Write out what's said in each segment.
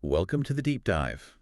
Welcome to the deep dive.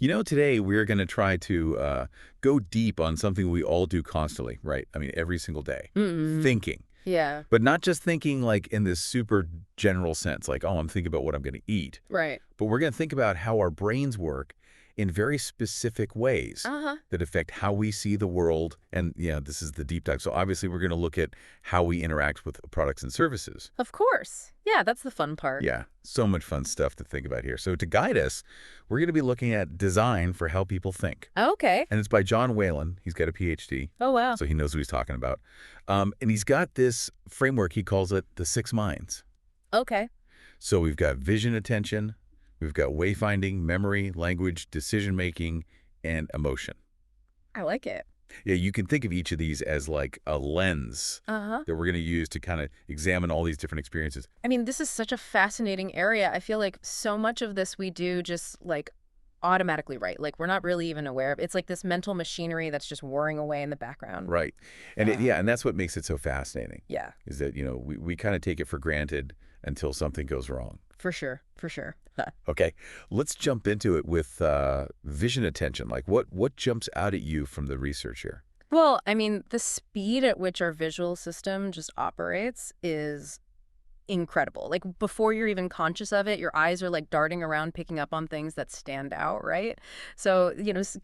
Today we're going to try to go deep on something we all do constantly, right? I mean, every single day. Mm, Thinking. yeah, But not just thinking like in this super general sense, like, oh, I'm thinking about what I'm going to eat. right. But we're going to think about how our brains work in very specific ways Uh-huh. that affect how we see the world. And yeah, this is the deep dive. So obviously we're going to look at how we interact with products and services. Of course. Yeah, that's the fun part. Yeah, so much fun stuff to think about here. So to guide us, we're going to be looking at design for how people think. Okay. And it's by John Whalen. He's got a PhD, Oh, wow. so he knows what he's talking about. And he's got this framework, he calls it the 6 minds. Okay. So we've got vision attention, we've got wayfinding, memory, language, decision-making, and emotion. I like it. Yeah, you can think of each of these as like a lens Uh-huh. that we're going to use to kind of examine all these different experiences. I mean, this is such a fascinating area. I feel like so much of this we do just like automatically right. Like we're not really even aware of. It's like this mental machinery that's just whirring away in the background. Right. And Yeah. yeah, and that's what makes it so fascinating. Yeah, Is that, we kind of take it for granted until something goes wrong. for sure. For sure. Okay, let's jump into it with vision attention. Like what jumps out at you from the research here? Well, I mean, the speed at which our visual system just operates is incredible. Like before you're even conscious of it, your eyes are like darting around picking up on things that stand out, right? So,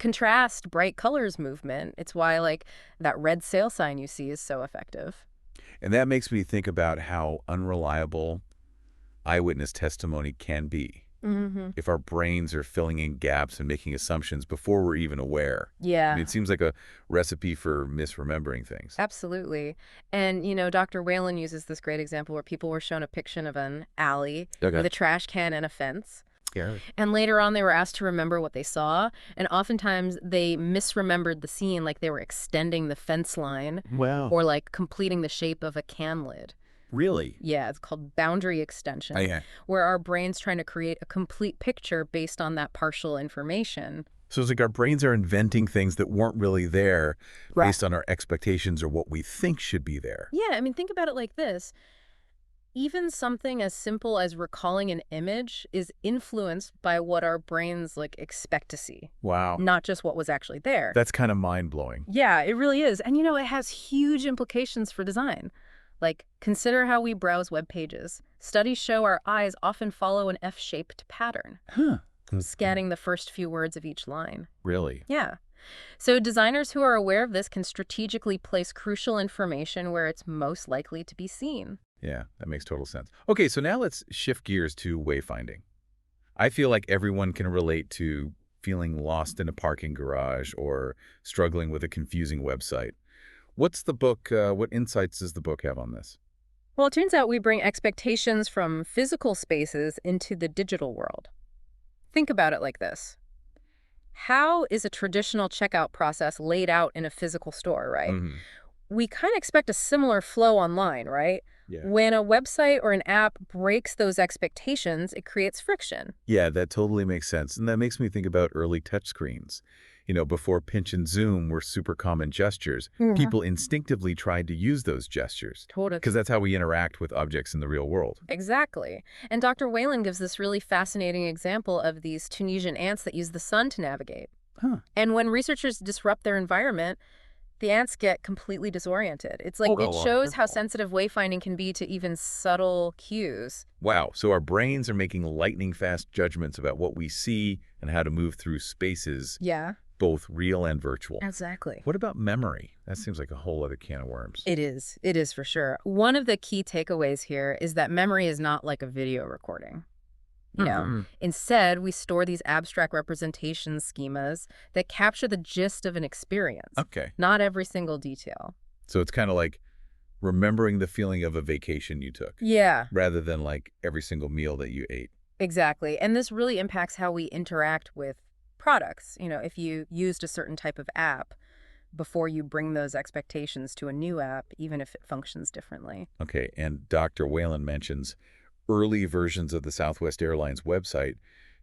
contrast bright colors movement. It's why like that red sale sign you see is so effective. And that makes me think about how unreliable eyewitness testimony can be Mm-hmm. if our brains are filling in gaps and making assumptions before we're even aware. I Yeah, mean, it seems like a recipe for misremembering things. absolutely. And, Dr. Whalen uses this great example where people were shown a picture of an alley with Okay. a trash can and a fence. Yeah. And later on, they were asked to remember what they saw. And oftentimes they misremembered the scene, like they were extending the fence line Wow. or like completing the shape of a can lid. Really? Yeah, it's called boundary extension, Yeah. where our brain's trying to create a complete picture based on that partial information. So it's like our brains are inventing things that weren't really there Right. based on our expectations or what we think should be there. Yeah, I mean, think about it like this. Even something as simple as recalling an image is influenced by what our brains like expect to see, Wow. not just what was actually there. That's kind of mind-blowing. Yeah, it really is. And it has huge implications for design. Like, consider how we browse web pages. Studies show our eyes often follow an F-shaped pattern, Huh. scanning the first few words of each line. Really? Yeah. So designers who are aware of this can strategically place crucial information where it's most likely to be seen. Yeah, that makes total sense. Okay, so now let's shift gears to wayfinding. I feel like everyone can relate to feeling lost in a parking garage or struggling with a confusing website. What's the book, what insights does the book have on this? Well, it turns out we bring expectations from physical spaces into the digital world. Think about it like this. How is a traditional checkout process laid out in a physical store, right? Hmm. We kind of expect a similar flow online, right? Yeah. When a website or an app breaks those expectations, it creates friction. Yeah, that totally makes sense. And that makes me think about early touchscreens. Before pinch and zoom were super common gestures, Mhm. people instinctively tried to use those gestures Totally. because that's how we interact with objects in the real world. Exactly. And Dr. Whalen gives this really fascinating example of these Tunisian ants that use the sun to navigate. Huh. And when researchers disrupt their environment, the ants get completely disoriented. It's like Oh, it well, shows how sensitive wayfinding can be to even subtle cues. wow. So our brains are making lightning fast judgments about what we see and how to move through spaces, Yeah, both real and virtual. exactly. What about memory? That seems like a whole other can of worms. It is. It is for sure. One of the key takeaways here is that memory is not like a video recording. Mhm. Instead, we store these abstract representation schemas that capture the gist of an experience, Okay. not every single detail. So it's kind of like remembering the feeling of a vacation you took Yeah, rather than like every single meal that you ate. exactly. And this really impacts how we interact with products. If you used a certain type of app before you bring those expectations to a new app, even if it functions differently. Okay. And Dr. Whalen mentions early versions of the Southwest Airlines website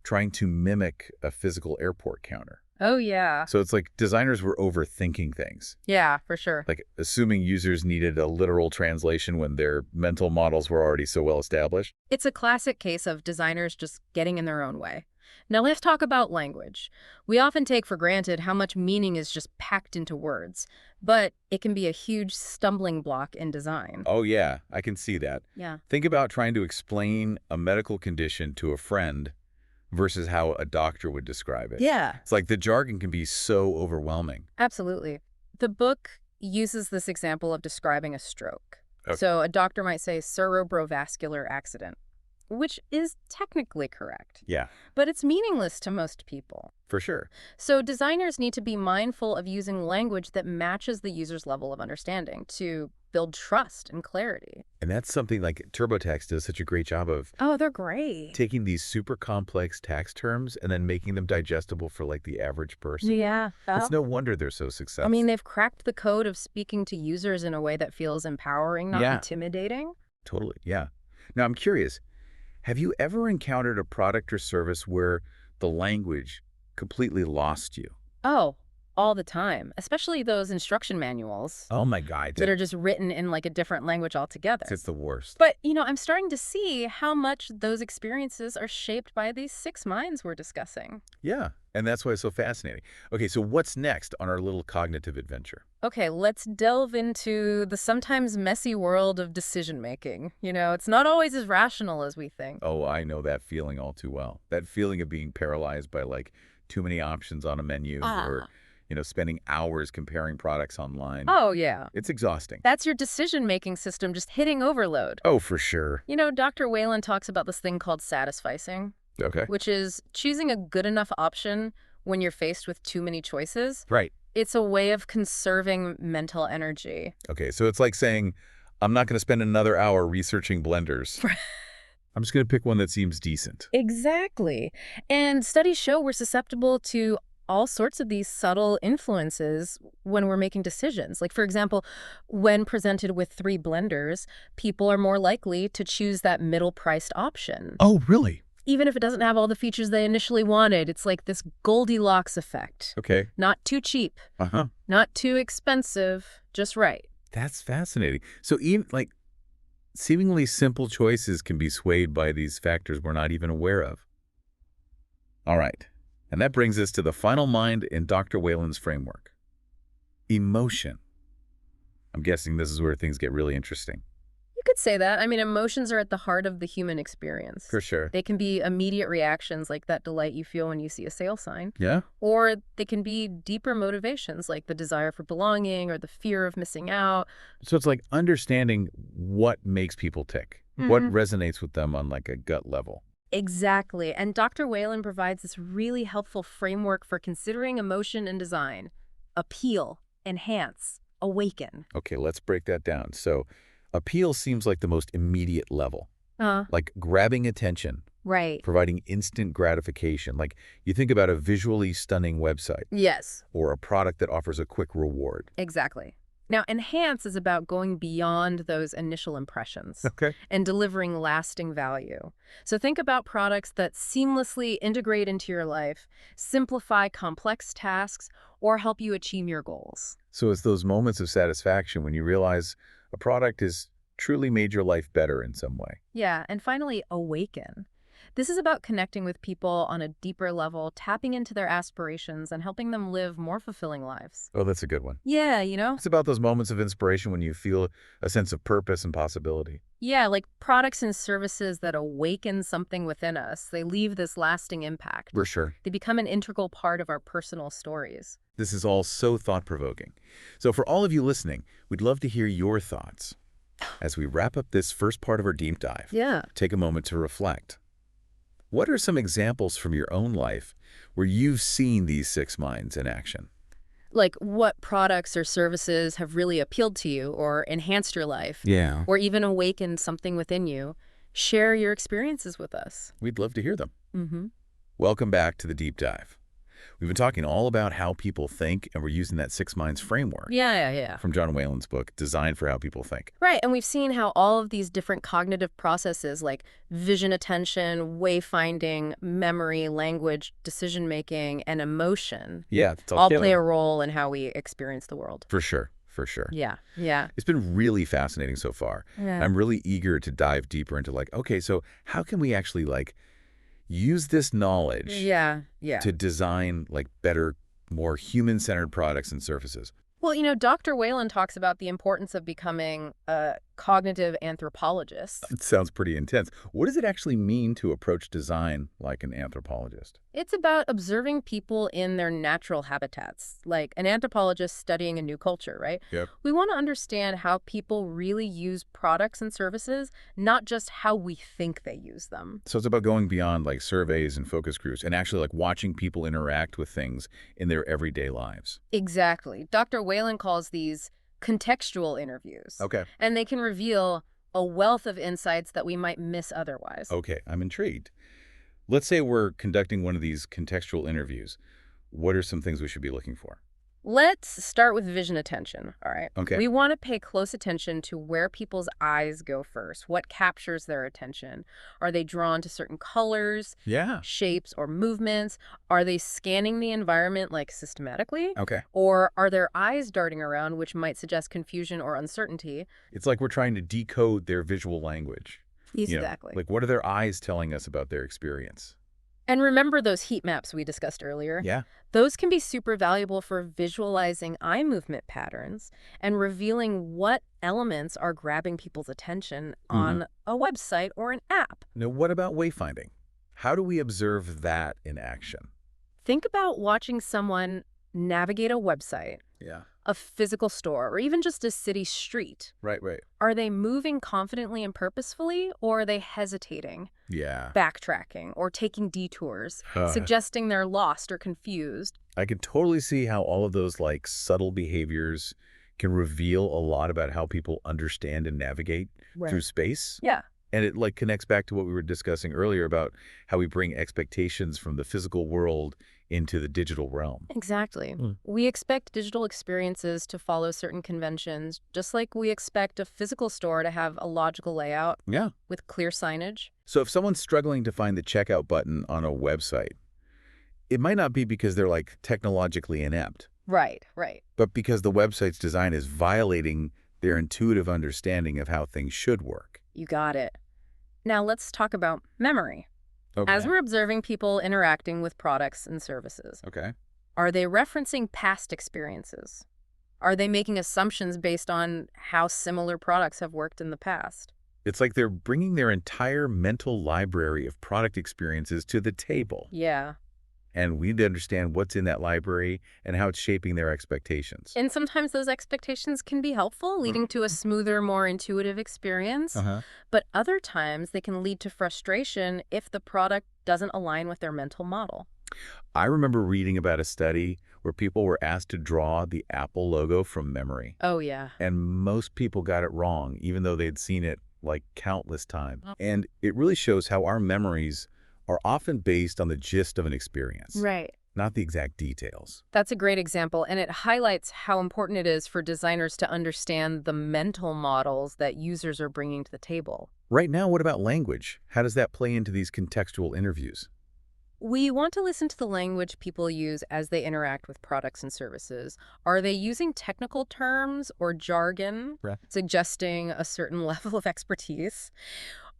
trying to mimic a physical airport counter. Oh, yeah. So it's like designers were overthinking things, Yeah, for sure. like assuming users needed a literal translation when their mental models were already so well established. It's a classic case of designers just getting in their own way. Now let's talk about language. We often take for granted how much meaning is just packed into words, but it can be a huge stumbling block in design. Oh yeah, I can see that. Yeah. Think about trying to explain a medical condition to a friend versus how a doctor would describe it. Yeah. It's like the jargon can be so overwhelming. Absolutely. The book uses this example of describing a stroke. Okay. So a doctor might say cerebrovascular accident, which is technically correct, Yeah, but it's meaningless to most people. for sure. So designers need to be mindful of using language that matches the user's level of understanding to build trust and clarity. And that's something like TurboTax does such a great job of Oh, they're great. taking these super complex tax terms and then making them digestible for like the average person. Yeah. It's no wonder they're so successful. I mean, they've cracked the code of speaking to users in a way that feels empowering, not Yeah. intimidating. Totally, yeah. Now, I'm curious, have you ever encountered a product or service where the language completely lost you? Oh, all the time, especially those instruction manuals Oh my God, that are just written in like a different language altogether. it's the worst. But, I'm starting to see how much those experiences are shaped by these 6 minds we're discussing. Yeah, and that's why it's so fascinating. Okay, so what's next on our little cognitive adventure? Okay, let's delve into the sometimes messy world of decision-making. It's not always as rational as we think. Oh, I know that feeling all too well. That feeling of being paralyzed by like too many options on a menu or, spending hours comparing products online. Oh, yeah. It's exhausting. That's your decision-making system just hitting overload. Oh, for sure. Dr. Whalen talks about this thing called satisficing, Okay. which is choosing a good enough option when you're faced with too many choices. Right. It's a way of conserving mental energy. Okay, so it's like saying, I'm not going to spend another hour researching blenders. I'm just going to pick one that seems decent. Exactly. And studies show we're susceptible to all sorts of these subtle influences when we're making decisions. Like, for example, when presented with 3 blenders, people are more likely to choose that middle-priced option. Oh, really? Even if it doesn't have all the features they initially wanted. It's like this Goldilocks effect. Okay. Not too cheap, Uh-huh. not too expensive, just right. That's fascinating. So even like seemingly simple choices can be swayed by these factors we're not even aware of. All right. And that brings us to the final mind in Dr. Whalen's framework. Emotion. I'm guessing this is where things get really interesting. You could say that. I mean, emotions are at the heart of the human experience. For sure. They can be immediate reactions like that delight you feel when you see a sale sign. Yeah? Or they can be deeper motivations like the desire for belonging or the fear of missing out. So it's like understanding what makes people tick, what resonates with them on like a gut level. Exactly. And Dr. Whalen provides this really helpful framework for considering emotion in design. Appeal, enhance, awaken. Okay, let's break that down. So appeal seems like the most immediate level, like grabbing attention, Right. providing instant gratification. Like you think about a visually stunning website Yes, or a product that offers a quick reward. exactly. Now, enhance is about going beyond those initial impressions Okay. and delivering lasting value. So think about products that seamlessly integrate into your life, simplify complex tasks, or help you achieve your goals. So it's those moments of satisfaction when you realize a product has truly made your life better in some way. Yeah, and finally, awaken. This is about connecting with people on a deeper level, tapping into their aspirations, and helping them live more fulfilling lives. Oh, that's a good one. Yeah, It's about those moments of inspiration when you feel a sense of purpose and possibility. Yeah, like products and services that awaken something within us. They leave this lasting impact. For sure. They become an integral part of our personal stories. This is all so thought-provoking. So for all of you listening, we'd love to hear your thoughts. As we wrap up this first part of our deep dive, Yeah. take a moment to reflect. What are some examples from your own life where you've seen these 6 minds in action? Like what products or services have really appealed to you or enhanced your life Yeah. or even awakened something within you? Share your experiences with us. We'd love to hear them. Mm-hmm. Welcome back to the deep dive. We've been talking all about how people think, and we're using that Six Minds framework Yeah. from John Whalen's book, Designed for How People Think. Right, and we've seen how all of these different cognitive processes like vision, attention, wayfinding, memory, language, decision-making, and emotion Yeah, it's all all play tailored. a role in how we experience the world. For sure, for sure. Yeah. It's been really fascinating so far. Yeah. I'm really eager to dive deeper into okay, so how can we actually use this knowledge Yeah. to design better, more human-centered products and services? Well, Dr. Whalen talks about the importance of becoming a cognitive anthropologist. It sounds pretty intense. What does it actually mean to approach design like an anthropologist? It's about observing people in their natural habitats, like an anthropologist studying a new culture, right? Yep. We want to understand how people really use products and services, not just how we think they use them. So it's about going beyond surveys and focus groups and actually watching people interact with things in their everyday lives. Exactly. Dr. Whalen calls these contextual interviews. Okay. And they can reveal a wealth of insights that we might miss otherwise. Okay, I'm intrigued. Let's say we're conducting one of these contextual interviews. What are some things we should be looking for? Let's start with vision attention, all right? Okay. We want to pay close attention to where people's eyes go first. What captures their attention? Are they drawn to certain colors, Yeah. shapes, or movements? Are they scanning the environment systematically? Okay. Or are their eyes darting around, which might suggest confusion or uncertainty? It's like we're trying to decode their visual language. Exactly. What are their eyes telling us about their experience? And remember those heat maps we discussed earlier? Yeah. Those can be super valuable for visualizing eye movement patterns and revealing what elements are grabbing people's attention on a website or an app. Now, what about wayfinding? How do we observe that in action? Think about watching someone navigate a website, Yeah. a physical store, or even just a city street. Right. Are they moving confidently and purposefully, or are they hesitating, Yeah. backtracking, or taking detours, suggesting they're lost or confused? I can totally see how all of those subtle behaviors can reveal a lot about how people understand and navigate through space. Yeah. And it connects back to what we were discussing earlier about how we bring expectations from the physical world into the digital realm. Exactly. We expect digital experiences to follow certain conventions, just like we expect a physical store to have a logical layout Yeah. with clear signage. So if someone's struggling to find the checkout button on a website, it might not be because they're technologically inept, Right. but because the website's design is violating their intuitive understanding of how things should work. You got it. Now let's talk about memory. Okay. As we're observing people interacting with products and services, Okay. are they referencing past experiences? Are they making assumptions based on how similar products have worked in the past? It's like they're bringing their entire mental library of product experiences to the table. Yeah. And we need to understand what's in that library and how it's shaping their expectations. And sometimes those expectations can be helpful, leading to a smoother, more intuitive experience. But other times they can lead to frustration if the product doesn't align with their mental model. I remember reading about a study where people were asked to draw the Apple logo from memory. Oh, yeah. And most people got it wrong, even though they'd seen it countless times. And it really shows how our memories are often based on the gist of an experience, Right. not the exact details. That's a great example, and it highlights how important it is for designers to understand the mental models that users are bringing to the table. Right now, what about language? How does that play into these contextual interviews? We want to listen to the language people use as they interact with products and services. Are they using technical terms or jargon, Right. suggesting a certain level of expertise?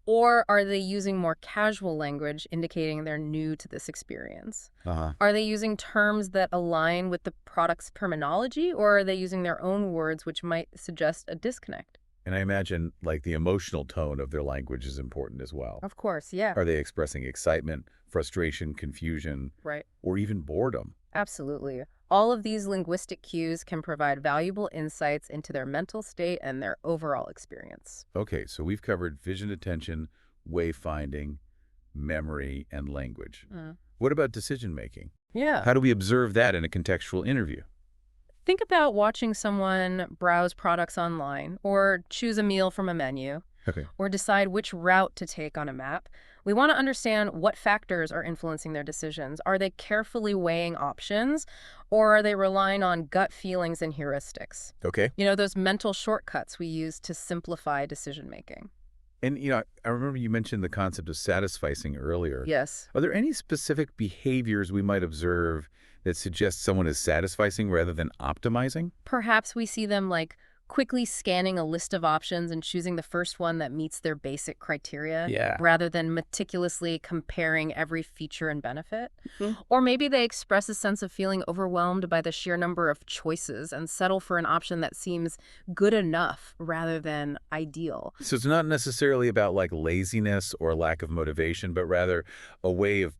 Or are they using more casual language, indicating they're new to this experience? Are they using terms that align with the product's terminology, or are they using their own words, which might suggest a disconnect? And I imagine the emotional tone of their language is important as well. Of course, yeah. Are they expressing excitement, frustration, confusion, Right. or even boredom? Absolutely. All of these linguistic cues can provide valuable insights into their mental state and their overall experience. Okay, so we've covered vision attention, wayfinding, memory, and language. What about decision-making? Yeah. How do we observe that in a contextual interview? Think about watching someone browse products online or choose a meal from a menu Okay. or decide which route to take on a map. We want to understand what factors are influencing their decisions. Are they carefully weighing options, or are they relying on gut feelings and heuristics? Okay. Those mental shortcuts we use to simplify decision making. And, I remember you mentioned the concept of satisficing earlier. Yes. Are there any specific behaviors we might observe that suggest someone is satisficing rather than optimizing? Perhaps we see them like quickly scanning a list of options and choosing the first one that meets their basic criteria Yeah. rather than meticulously comparing every feature and benefit. Mhm. Or maybe they express a sense of feeling overwhelmed by the sheer number of choices and settle for an option that seems good enough rather than ideal. So it's not necessarily about like laziness or lack of motivation, but rather a way of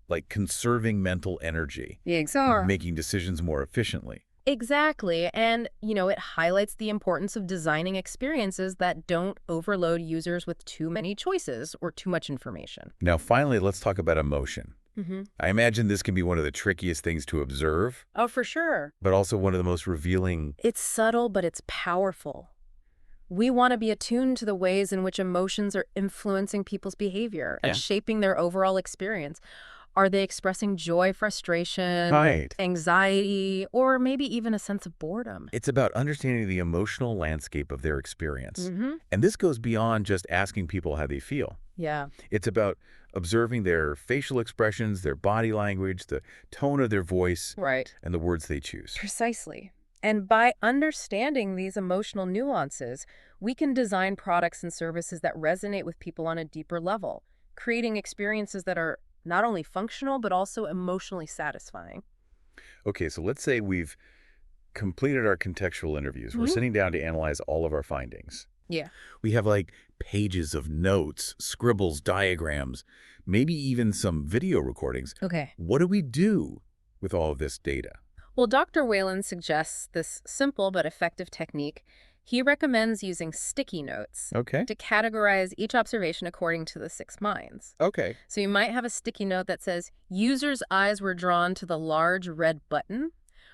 like conserving mental energy, Exactly. making decisions more efficiently. Exactly. And, it highlights the importance of designing experiences that don't overload users with too many choices or too much information. Now, finally, let's talk about emotion. Mm-hmm. I imagine this can be one of the trickiest things to observe, Oh, for sure. but also one of the most revealing. It's subtle, but it's powerful. We want to be attuned to the ways in which emotions are influencing people's behavior and Yeah. shaping their overall experience. Are they expressing joy, frustration, Right. anxiety, or maybe even a sense of boredom? It's about understanding the emotional landscape of their experience. Mm-hmm. And this goes beyond just asking people how they feel. Yeah. It's about observing their facial expressions, their body language, the tone of their voice, Right. and the words they choose. Precisely. And by understanding these emotional nuances, we can design products and services that resonate with people on a deeper level, creating experiences that are not only functional, but also emotionally satisfying. Okay, so let's say we've completed our contextual interviews. We're sitting down to analyze all of our findings. Yeah. We have like pages of notes, scribbles, diagrams, maybe even some video recordings. Okay. What do we do with all of this data? Well, Dr. Whalen suggests this simple but effective technique. He recommends using sticky notes Okay. to categorize each observation according to the 6 minds. Okay. So you might have a sticky note that says, user's eyes were drawn to the large red button,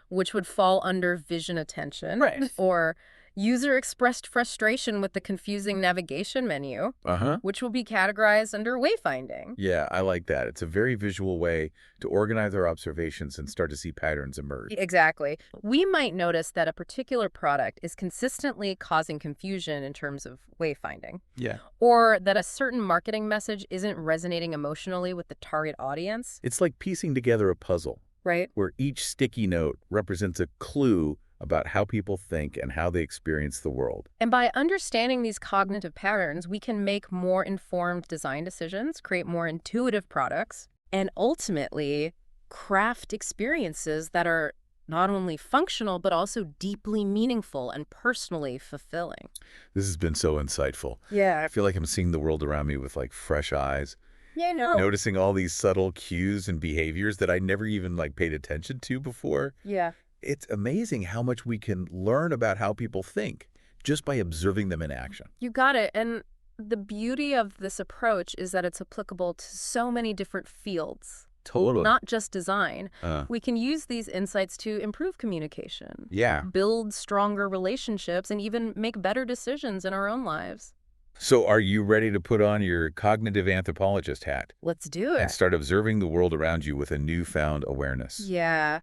which would fall under vision attention. Right. Or user expressed frustration with the confusing navigation menu, Uh-huh. which will be categorized under wayfinding. Yeah, I like that. It's a very visual way to organize our observations and start to see patterns emerge. Exactly. We might notice that a particular product is consistently causing confusion in terms of wayfinding, Yeah. or that a certain marketing message isn't resonating emotionally with the target audience, It's like piecing together a puzzle right? where each sticky note represents a clue about how people think and how they experience the world. And by understanding these cognitive patterns, we can make more informed design decisions, create more intuitive products, and ultimately craft experiences that are not only functional, but also deeply meaningful and personally fulfilling. This has been so insightful. I Yeah. feel like I'm seeing the world around me with like fresh eyes, Yeah, no. noticing all these subtle cues and behaviors that I never even like paid attention to before. Yeah. It's amazing how much we can learn about how people think just by observing them in action. You got it. And the beauty of this approach is that it's applicable to so many different fields, Totally. not just design. Uh, We can use these insights to improve communication, yeah. build stronger relationships, and even make better decisions in our own lives. So are you ready to put on your cognitive anthropologist hat Let's do and it. start observing the world around you with a newfound awareness? Yeah.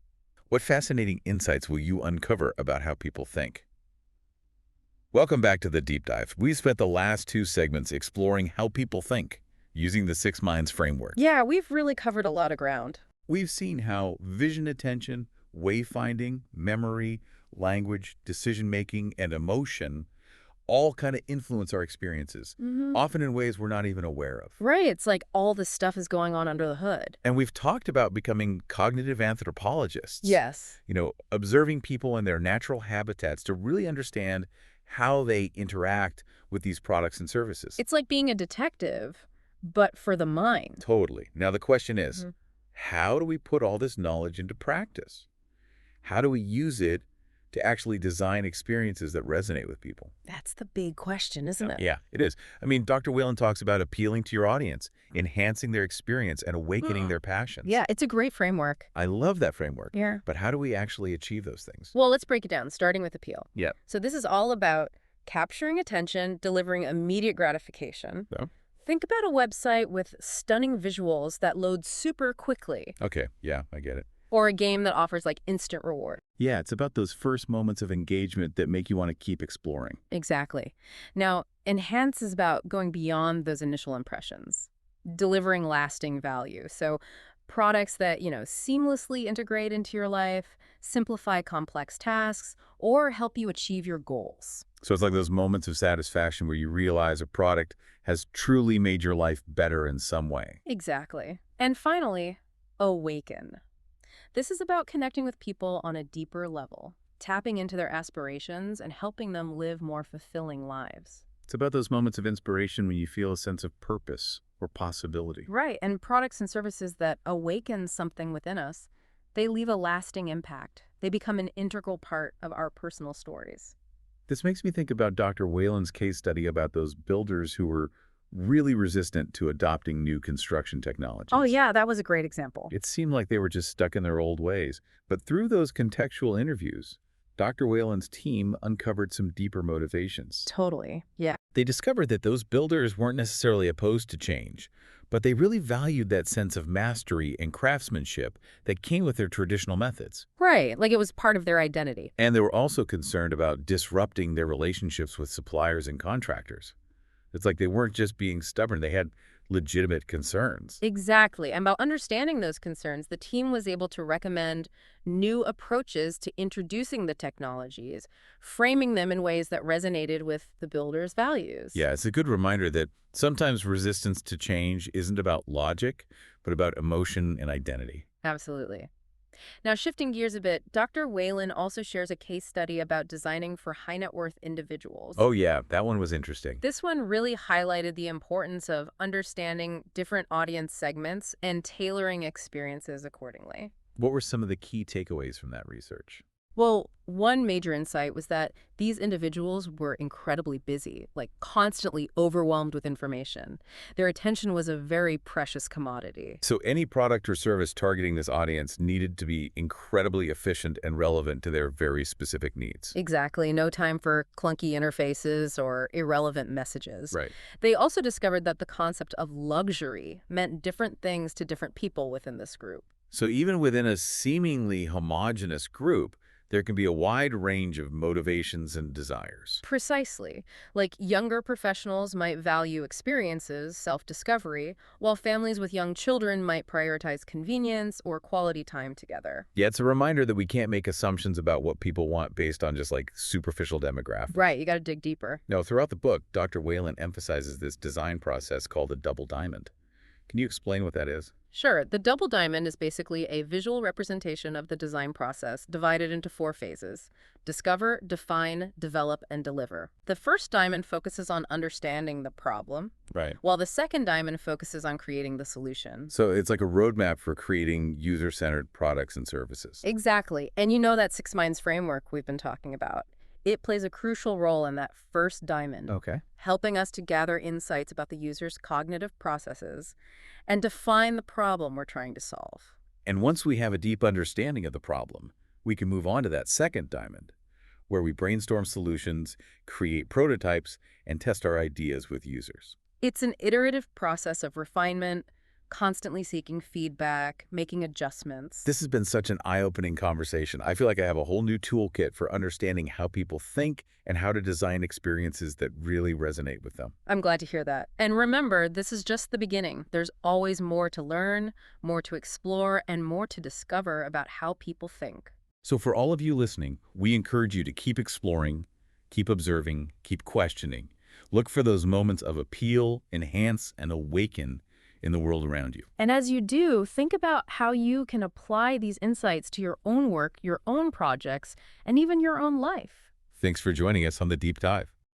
What fascinating insights will you uncover about how people think? Welcome back to the Deep Dive. We spent the last 2 segments exploring how people think using the 6 Minds framework. Yeah, we've really covered a lot of ground. We've seen how vision attention, wayfinding, memory, language, decision-making, and emotion all kind of influence our experiences, often in ways we're not even aware of. Right. It's like all this stuff is going on under the hood. And we've talked about becoming cognitive anthropologists. Yes. Observing people in their natural habitats to really understand how they interact with these products and services. It's like being a detective, but for the mind. Totally. Now the question is, how do we put all this knowledge into practice? How do we use it to actually design experiences that resonate with people? That's the big question, isn't it? Yeah, it is. I mean, Dr. Whalen talks about appealing to your audience, enhancing their experience, and awakening their passions. Yeah, it's a great framework. I love that framework. Yeah. But how do we actually achieve those things? Well, let's break it down, starting with appeal. Yeah. So this is all about capturing attention, delivering immediate gratification, So? Think about a website with stunning visuals that load super quickly, Okay, yeah, I get it. or a game that offers like instant reward. Yeah, it's about those first moments of engagement that make you want to keep exploring. Exactly. Now, enhance is about going beyond those initial impressions, delivering lasting value. So, products that, seamlessly integrate into your life, simplify complex tasks, or help you achieve your goals. So it's like those moments of satisfaction where you realize a product has truly made your life better in some way. Exactly. And finally, awaken. This is about connecting with people on a deeper level, tapping into their aspirations and helping them live more fulfilling lives. It's about those moments of inspiration when you feel a sense of purpose or possibility. Right, and products and services that awaken something within us, they leave a lasting impact. They become an integral part of our personal stories. This makes me think about Dr. Whalen's case study about those builders who were really resistant to adopting new construction Oh technologies. yeah, that was a great example. It seemed like they were just stuck in their old ways. But through those contextual interviews, Dr. Whalen's team uncovered some deeper motivations. Totally. Yeah. They discovered that those builders weren't necessarily opposed to change, but they really valued that sense of mastery and craftsmanship that came with their traditional methods. Right, like it was part of their identity. And they were also concerned about disrupting their relationships with suppliers and contractors. It's like they weren't just being stubborn, they had legitimate concerns. Exactly. And by understanding those concerns, the team was able to recommend new approaches to introducing the technologies, framing them in ways that resonated with the builder's values. Yeah, it's a good reminder that sometimes resistance to change isn't about logic, but about emotion and identity. Absolutely. Now, shifting gears a bit, Dr. Whalen also shares a case study about designing for high net worth individuals. Oh yeah, that one was interesting. This one really highlighted the importance of understanding different audience segments and tailoring experiences accordingly. What were some of the key takeaways from that research? Well, one major insight was that these individuals were incredibly busy, like constantly overwhelmed with information. Their attention was a very precious commodity. So any product or service targeting this audience needed to be incredibly efficient and relevant to their very specific needs. Exactly, no time for clunky interfaces or irrelevant messages. Right. They also discovered that the concept of luxury meant different things to different people within this group. So even within a seemingly homogeneous group, there can be a wide range of motivations and desires. Precisely. Like younger professionals might value experiences, self-discovery, while families with young children might prioritize convenience or quality time together. Yeah, it's a reminder that we can't make assumptions about what people want based on just like superficial demographics. Right, you got to dig deeper. Now, throughout the book, Dr. Whalen emphasizes this design process called the double diamond. Can you explain what that is? Sure, the double diamond is basically a visual representation of the design process divided into 4 phases: discover, define, develop, and deliver. The first diamond focuses on understanding the problem, Right. while the second diamond focuses on creating the solution. So it's like a roadmap for creating user-centered products and services. Exactly. And you know that 6 Minds framework we've been talking about. It plays a crucial role in that first diamond, Okay. helping us to gather insights about the user's cognitive processes and define the problem we're trying to solve. And once we have a deep understanding of the problem, we can move on to that second diamond, where we brainstorm solutions, create prototypes, and test our ideas with users. It's an iterative process of refinement, constantly seeking feedback, making adjustments. This has been such an eye-opening conversation. I feel like I have a whole new toolkit for understanding how people think and how to design experiences that really resonate with them. I'm glad to hear that. And remember, this is just the beginning. There's always more to learn, more to explore, and more to discover about how people think. So for all of you listening, we encourage you to keep exploring, keep observing, keep questioning. Look for those moments of appeal, enhance, and awaken in the world around you. And as you do, think about how you can apply these insights to your own work, your own projects, and even your own life. Thanks for joining us on The Deep Dive.